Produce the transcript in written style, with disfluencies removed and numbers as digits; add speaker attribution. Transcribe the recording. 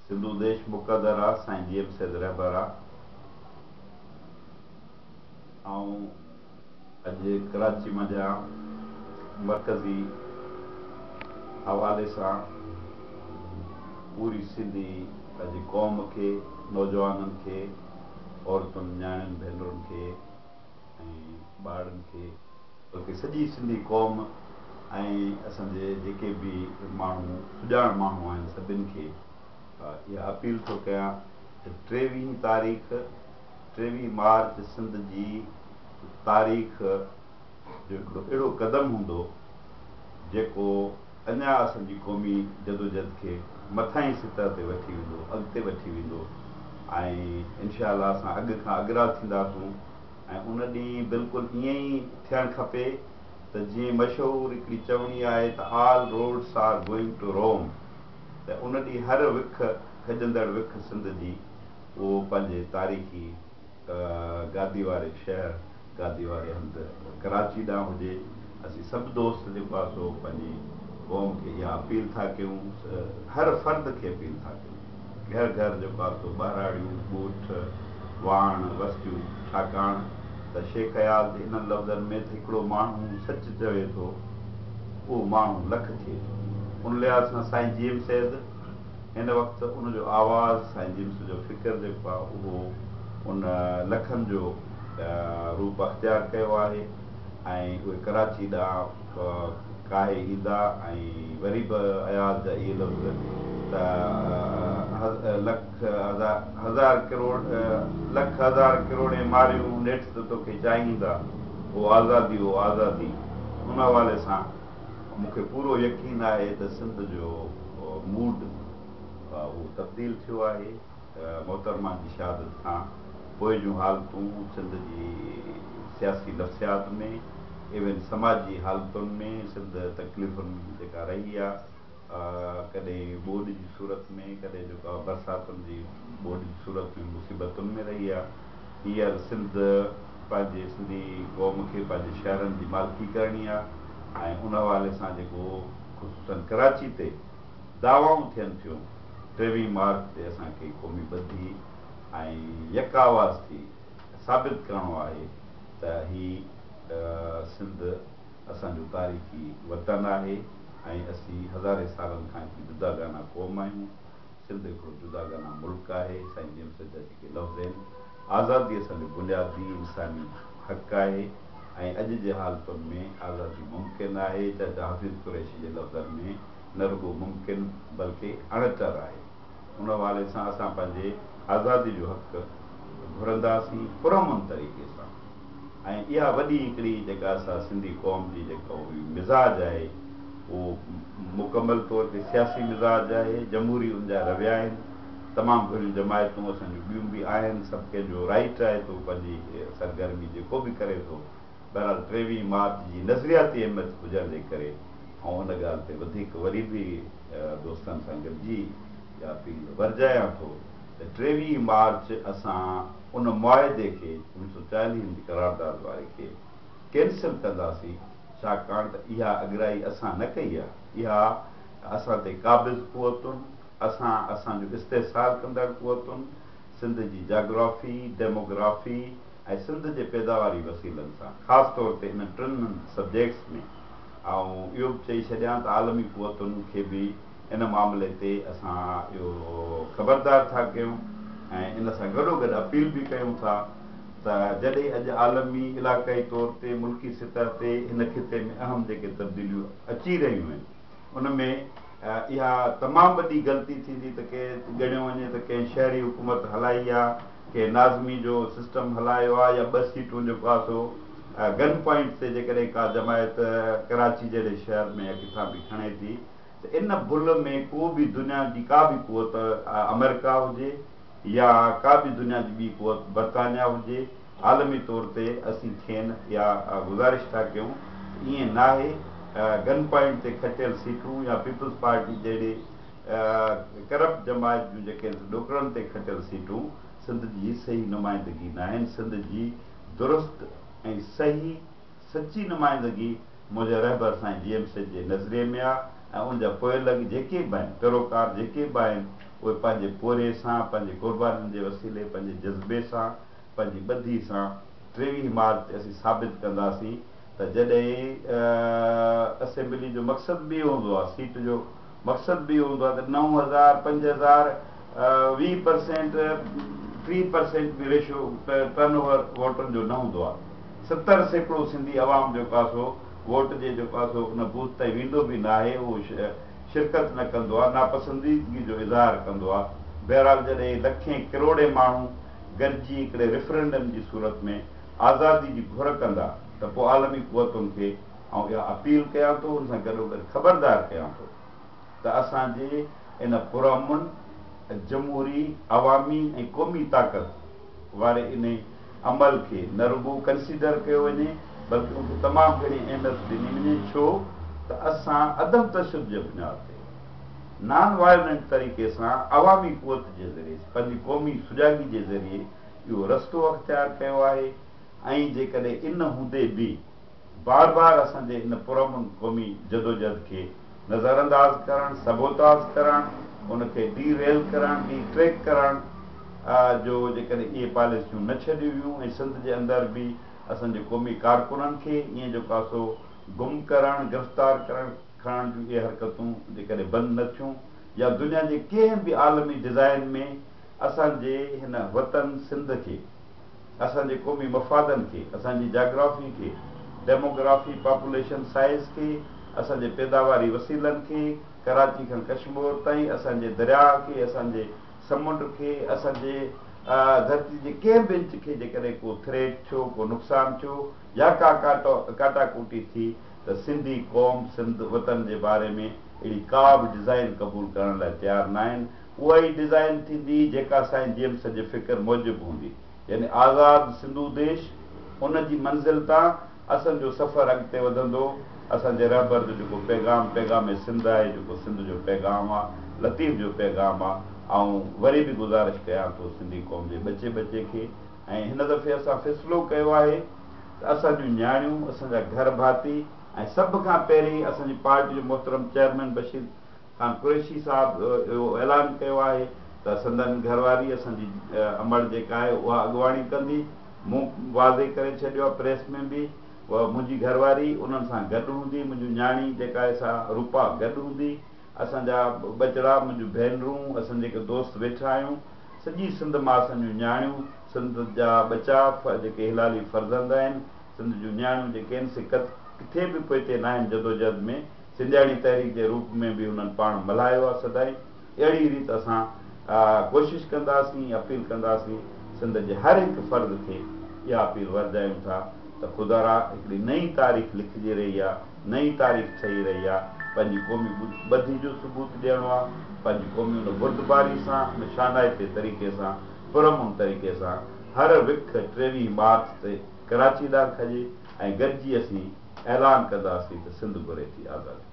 Speaker 1: सिंधु देश मुक़दर आहे, साईं जी एम सैद रहबर आहे। ऐं अॼु कराची मंझां मरकज़ी हवाले सां पूरी सिंधी पंहिंजी क़ौम खे, नौजवाननि खे, औरतुनि न्याणियुनि भेनरुनि खे ऐं ॿारनि खे, बल्कि सॼी सिंधी क़ौम ऐं असांजे जेके बि माण्हू सुञाण माण्हू आहिनि सभिनि खे इहा अपील थो कयां त 23 तारीख़ 23 मार्च सिंध जी तारीख़ जो हिकिड़ो अहिड़ो क़दम हूंदो जेको अञा असांजी क़ौमी जदोजहद खे मथां ई सतह ते वठी वेंदो, अॻिते वठी वेंदो ऐं इनशा अलाह असां अॻु खां अॻिरा थींदासूं। ऐं उन ॾींहुं बिल्कुलु ईअं ई थियणु खपे त जीअं मशहूरु हिकिड़ी चवणी आहे त all roads are going to Rome, त उन ॾींहुं हर विख खॼंदड़ विख सिंध जी उहो पंहिंजे तारीख़ी गादी वारे शहर, गादी वारे हंधि कराची ॾांहुं हुजे। असीं सभु दोस्त जेको आहे सो पंहिंजी क़ौम खे इहा अपील था कयूं, हर फ़र्द खे अपील था कयूं, घर घर जेको आहे सो ॿाराड़ियूं, ॻोठ, वाण, वस्तियूं, छाकाणि त शेख अयाज़ इन्हनि लफ़्ज़नि में त हिकिड़ो माण्हू सच चवे थो उहो माण्हू लख थिए थो। उन लिहाज़ सां साईं जी एम सैद हिन वक़्तु उनजो आवाज़ु, साईं जी एम सैद जो फ़िक्र जेको आहे उहो उन लखनि जो रूप अख़्तियार कयो आहे ऐं उहे कराची ॾांहुं काहे ईंदा ऐं वरी बि अयाज़ जा इहे लफ़्ज़ त लख हज़ार किरोड़ लख हज़ार किरोड़े मारियूं नेठि त तोखे चाहींदा, उहो आज़ादी उहो आज़ादी। उन हवाले सां मूंखे पूरो यकीन आहे त सिंध जो मूड उहो तब्दील थियो आहे मोहतरमा जी शहादत खां पोइ जूं हालतूं सिंध जी सियासी नफ़्सियात में, इवन समाजी हालतुनि में सिंध तकलीफ़ुनि जेका रही आहे, कॾहिं ॿोॾि जी सूरत में, कॾहिं जेको आहे बरसातुनि जी ॿोॾि जी सूरत में मुसीबतुनि में रही आहे। हींअर सिंध पंहिंजे सिंधी क़ौम खे पंहिंजे शहरनि जी मालिकी करणी आहे ऐं उन हवाले सां जेको ख़ुशूसन कराची ते दावाऊं थियनि थियूं 23 मार्च ते असांखे क़ौमी ॿधी ऐं यक आवाज़ थी साबित करिणो आहे त हीउ सिंध असांजो तारीख़ी वतन आहे ऐं असीं हज़ारे सालनि खां हिकिड़ी जुदागाना क़ौम आहियूं। सिंध हिकिड़ो जुदागाना मुल्क आहे। साईं जी एम सैद जा जेके लफ़्ज़ आहिनि, आज़ादी असांजो बुनियादी इंसानी हक़ आहे ऐं अॼु जे हालतुनि में आज़ादी मुमकिन आहे, चाचा हाफ़िज़ कुरैशी जे लफ़्ज़नि में न रुॻो मुमकिन बल्कि अणचर आहे। उन हवाले सां असां पंहिंजे आज़ादी जो हक़ घुरंदासीं पुरअमन तरीक़े सां ऐं इहा वॾी हिकिड़ी जेका असां सिंधी क़ौम जी जेको मिज़ाज आहे उहो मुकमल तौर ते सियासी मिज़ाज आहे। जमहूरी उनजा रविया आहिनि, तमामु घणियूं जमायतूं असांजूं ॿियूं बि आहिनि, सभु कंहिंजो राइट आहे तो पंहिंजी सरगर्मी जेको बि करे थो। बहरहाल 23 मार्च जी नज़रियाती अहमियत हुजण जे करे ऐं उन ॻाल्हि ते वधीक वरी बि दोस्तनि सां गॾिजी इहा अपील वरजायां थो त 23 मार्च असां उन मुआदे खे 1940 जी करारदाद वारे खे कैंसिल कंदासीं, छाकाणि त इहा अॻिराई असां न कई आहे, इहा असां ते क़ाबिज़ क़ुवतुनि, असांजो इस्तेहसाल कंदड़ क़ुवतुनि, सिंध जी जाग्राफ़ी, डेमोग्राफ़ी ऐं सिंध जे पैदावारी वसीलनि सां ख़ासि तौर ते इन टिनि सब्जेक्ट्स में ऐं इहो बि चई छॾियां त आलमी क़ुवतुनि खे बि इन मामले ते असां इहो ख़बरदार था कयूं ऐं इन सां गॾोगॾु अपील बि कयूं था त जॾहिं अॼु आलमी इलाक़ाई तौर ते मुल्की सतह ते हिन खिते में अहम जेके तब्दीलियूं अची रहियूं आहिनि उन में इहा तमामु वॾी ग़लती थींदी त कंहिं ॻणियो वञे त कंहिं शहरी हुकूमत हलाई आहे, कंहिं नाज़मी जो सिस्टम हलायो आहे या 2 सीटूं जेको आहे सो गन पॉइंट ते जेकॾहिं का जमायत कराची जहिड़े शहर में या किथां बि खणे थी त इन भुल में को बि दुनिया जी का बि क़ुवत, अमेरिका हुजे या का बि दुनिया जी ॿी क़ुवत, बरतानिया हुजे, आलमी तौर ते असीं थियनि या गुज़ारिश था कयूं ईअं न आहे। गन पॉइंट ते खटियल सीटूं या पीपल्स पार्टी जहिड़े करप्ट जमायत जूं जेके ॾोकड़नि ते खटियल सीटूं सिंध जी सही नुमाइंदगी न आहिनि। सिंध जी दुरुस्त ऐं सही सची नुमाइंदगी मुंहिंजे रहबर साईं जी एम सैद जे नज़रिए में आहे ऐं उनजा पोइलॻ जेके बि आहिनि, पैरोकार जेके बि आहिनि उहे पंहिंजे पोरे सां, पंहिंजे क़ुर्बानीनि जे वसीले, पंहिंजे जज़्बे सां, पंहिंजी ॿधी सां 23 मार्च ते असीं साबित कंदासीं त जॾहिं असेंबली जो मक़सदु बि हूंदो आहे, सीट जो मक़सदु बि हूंदो आहे त 9,000 5,000 20% 3% बि रेशियो टर्नओवर वोटनि जो न हूंदो आहे। 70% सिंधी अवाम जेको आहे सो वोट जे जेको आहे सो उन बूथ ताईं वेंदो बि न आहे, उहो शिरकत न कंदो आहे, नापसंदीदगी जो इज़हार कंदो आहे। बहरहाल जॾहिं लखें किरोड़े माण्हू गॾिजी हिकिड़े रेफरेंडम जी सूरत में आज़ादी जी घुर कंदा त पोइ आलमी क़ुवतुनि खे ऐं इहा अपील कयां थो, हुन सां गॾोगॾु ख़बरदार कयां थो त असांजे इन पुरअमन जमहूरी अवामी ऐं क़ौमी ताक़त वारे इन अमल खे न रुॻो कंसीडर कयो वञे बल्कि उनखे तमामु घणी अहमियत ॾिनी वञे। छो त असां अदम तशुद जे बुनियाद ते नॉन वायलेंट तरीक़े सां अवामी क़ुवत जे ज़रिए, पंहिंजी क़ौमी सुजाॻी जे ज़रिए इहो रस्तो अख़्तियार कयो आहे। ऐं जेकॾहिं इन हूंदे बि बार बार असांजे इन पुरअमन क़ौमी जदोजहद खे नज़रअंदाज़ करणु, सबोताज़ करणु, उनखे डीरेल करणु, डी ट्रैक करणु जो जेकॾहिं इहे पॉलिसियूं न छॾियूं वियूं ऐं सिंध जे अंदरि बि असांजे क़ौमी कारकुननि खे ईअं जेको आहे सो गुम करणु, गिरफ़्तार करणु, खणण जूं इहे हरकतूं जेकॾहिं बंदि न थियूं या दुनिया जे कंहिं बि आलमी डिज़ाइन में असांजे हिन वतन सिंध खे, असांजे क़ौमी मफ़ादनि खे, असांजी जाग्राफी खे, डेमोग्राफी पॉपुलेशन साइज़ खे, असांजे पैदावारी वसीलनि खे, कराची खां कश्मीर ताईं असांजे दरिया खे, असांजे समुंड खे, असांजे धरती जे कंहिं बि इंच खे जेकॾहिं को थ्रेट थियो, को नुक़सानु थियो या का काटाकूटी थी त सिंधी क़ौम, सिंध वतन जे बारे में अहिड़ी का बि डिज़ाइन क़बूल करण लाइ तयारु न आहिनि। उहा ई डिज़ाइन थींदी जेका साईं जेम्स जे फ़िक्र मूजिबि हूंदी, यानी आज़ादु सिंधू देश, उन जी मंज़िल तां असांजो सफ़र अॻिते वधंदो। असांजे रहबर जो जेको पैगाम सिंध आहे, जेको सिंध जो पैगाम आहे, लतीफ़ जो पैगाम आहे। ऐं वरी बि गुज़ारिश कयां थो सिंधी क़ौम जे बचे खे, ऐं हिन दफ़े असां फ़ैसिलो कयो आहे त असांजूं न्याणियूं, असांजा घर भाती ऐं सभ खां पहिरीं असांजी पार्टी जो मोहतरम चेयरमैन बशीर खान कुरैशी साहिबु इहो ऐलान कयो आहे त संदन घरवारी असांजी अमर जेका आहे उहा अॻुवाणी कंदी। मूं वाज़े करे छॾियो आहे प्रेस में बि, उहा मुंहिंजी घरवारी उन्हनि सां गॾु हूंदी, मुंहिंजूं न्याणी जेका आहे सा रूपा गॾु हूंदी, असांजा ॿचिड़ा, मुंहिंजूं भेनरूं, असां जेके दोस्त वेठा आहियूं, सॼी सिंध मां असांजूं न्याणियूं, सिंध जा ॿचा जेके हिलाली फर्ज़ंद आहिनि, सिंध जूं न्याणियूं जेके आहिनि से किथे बि पोइते न आहिनि जदोजहद में, सिंधियाड़ी तहरीक जे रूप में बि हुननि पाण मल्हायो आहे सदाईं। अहिड़ी रीति असां कोशिशि कंदासीं, अपील कंदासीं सिंध जे हर हिकु फ़र्द खे इहा अपील वरजायूं था त ख़ुदा हिकिड़ी नई तारीख़ लिखिजी रही आहे, नई तारीख़ ठही रही आहे, पंहिंजी क़ौमी ॿधी जो सबूत ॾियणो आहे, पंहिंजी क़ौमी उन बुर्दबारी सां, शानाइते तरीक़े सां, पुरअमन तरीक़े सां हर विख 23 मार्च ते कराची ॾांहुं खजे ऐं गॾिजी असीं ऐलान कंदासीं त सिंध घुरे थी आज़ादी।